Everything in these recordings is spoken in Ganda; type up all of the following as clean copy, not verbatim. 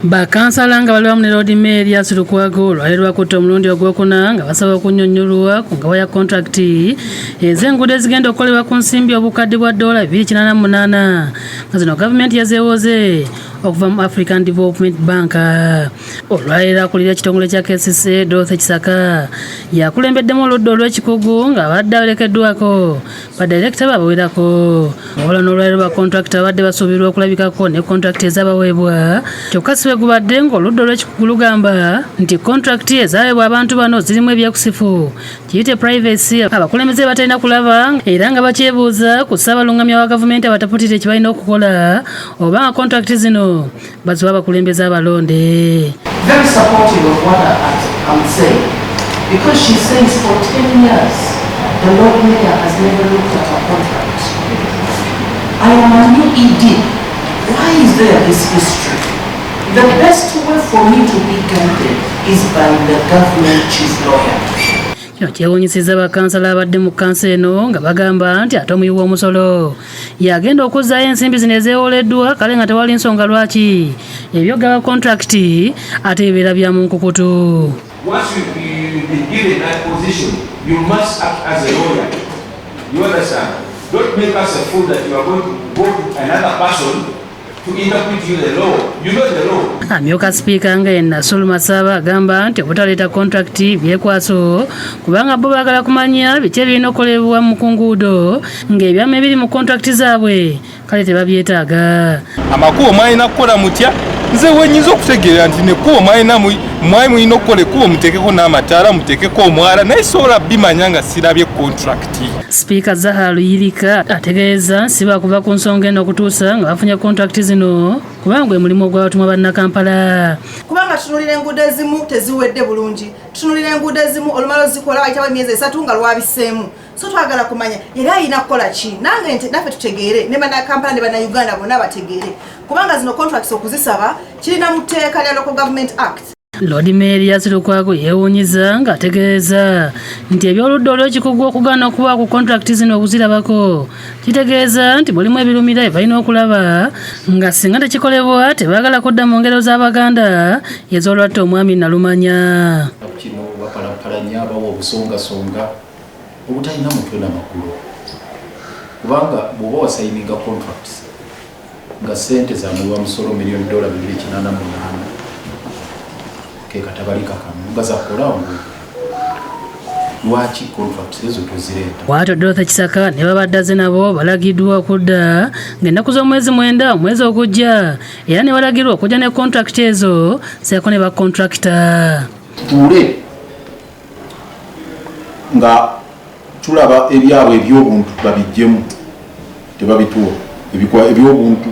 Bakkansala nga bali wamu ne Lord Mayor Lukwago olwali lwakutte omulundi ogwokuna nga basaba okunnyonnyolwa ku ngawa ya kontrakiti ez'enguudo ezigenda okukolebwa ku nsimbi obukadde bwa $288 nga zino gavumenti yazeewoze okuva mu African Development Bank. Olwaliro akulira ekitongole kya KCCA Kisaka yakulembeddemu oludda olw'ekikugu nga abadde alekeddwako badirekita babawerako. Wabula n'olwaliro bakontrakita abadde basuubirwa okulabikako ne kontrakiti ezabaweebwa kyokka si bwe gubadde ng'oludda olw'ekikugu lugamba nti kontrakiti ezaweebwa abantu bano zirimu ebyekusifu kiyite privacy abakulembeze batalina kulaba era nga bakyebuuza ku ssaabalungamya wa gavumenti abataputire kye balina okukola oba nga kontrakiti zino baziwa abakulembeze abalonde. Very supportive of what I'm saying because she says for 10 years the Lord Mayor has never looked at a contract. I am a new ED. Why is there this history? The best way for me to be guided is by the government chief lawyer. Kino kyewuunyisizza bakkansala abadde mu kkansa eno nga bagamba nti ate omuyiwa omusolo yagenda okuzzaayo ensimbi zino ezeewoleddwa kale nga tewali nsonga lwaki ebyogaba kontrakiti ate bibeera bya mu nkukutu. Once you be given that position, you must act as a lawyer. You understand? Don't make us a fool that you are going to go to another person to interpret you the law. You know the law. Amyuka sipiika nga Nasulu Masaba agamba nti obutaleeta kontrakiti byekwaso kubanga bo baagala kumanya biki ebirina okukolebwa mu kunguudo ng'ebyama ebiri mu kontrakiti zaabwe kale tebabyetaaga. Amakubo mwalina kukola mutya nze wenyinza okutegeera nti nekkubo mwali mulina okukola ekkubo muteekeko n'amataala muteekeko omwala naye sobola bimanya nga sirabye kontrakiti. Sipiika Zaha Luyirika ategeeza si bakuva ku nsonga eno okutuusa nga bafunye kontrakiti zino kubanga gwe mulimu ogw'abatumwa bannakampala. Kubanga tutunulira enguudo ezimu teziwedde bulungi, tutunulira enguudo ezimu olumala ozikola wayitawo emyezi 3 nga lwabiseemu. So twagala kumanya yali alina kukola ki nange nti naffe tutegeere ne bannakampala ne bannayuganda bonna bategeere kubanga zino contracts okuzisaba kirina mu tteeka lya Local Government Act. Lord Mayor Lukwago yeewuunyiza ng'ategeeza nti ebyoludda olw'ekikugu okugaana okuba ku kontrakiti zino okuzirabako kitegeeza nti mulimu ebirumira ebalina okulaba nga singa tekikolebwa tebaagala kudda mu ngero z'Abaganda ez'olwatta omwami Nalumanya. Kino bapalapalanya abawa obusongasonga obutalina mutwe n'amakulu kubanga bw'oba wasayininga contracts nga ssente zamuwa musolo $288 ke katabalika kamu nga zakola lwaki contracts ezo tozireeta. Bw'atyo Kisaka ne babaddaze nabo balagiddwa okudda ng'ennaku z'omwezi 9 omwezi ogujja era ne balagirwa okujja ne kontrakiti ezo seeko ne bakontrakita. Tutuule nga tulaba ebyabwe ebyobuntu babijjemu tebabituwa ebyobuntu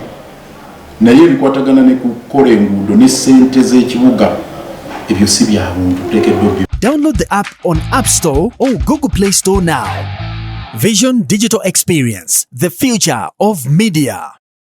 naye bikwatagana ne kukola enguudo ne ssente z'ekibuga ebyo si bya buntu tekeddwa. Download the app on App Store or Google Play Store now. Vision Digital Experience, the future of media.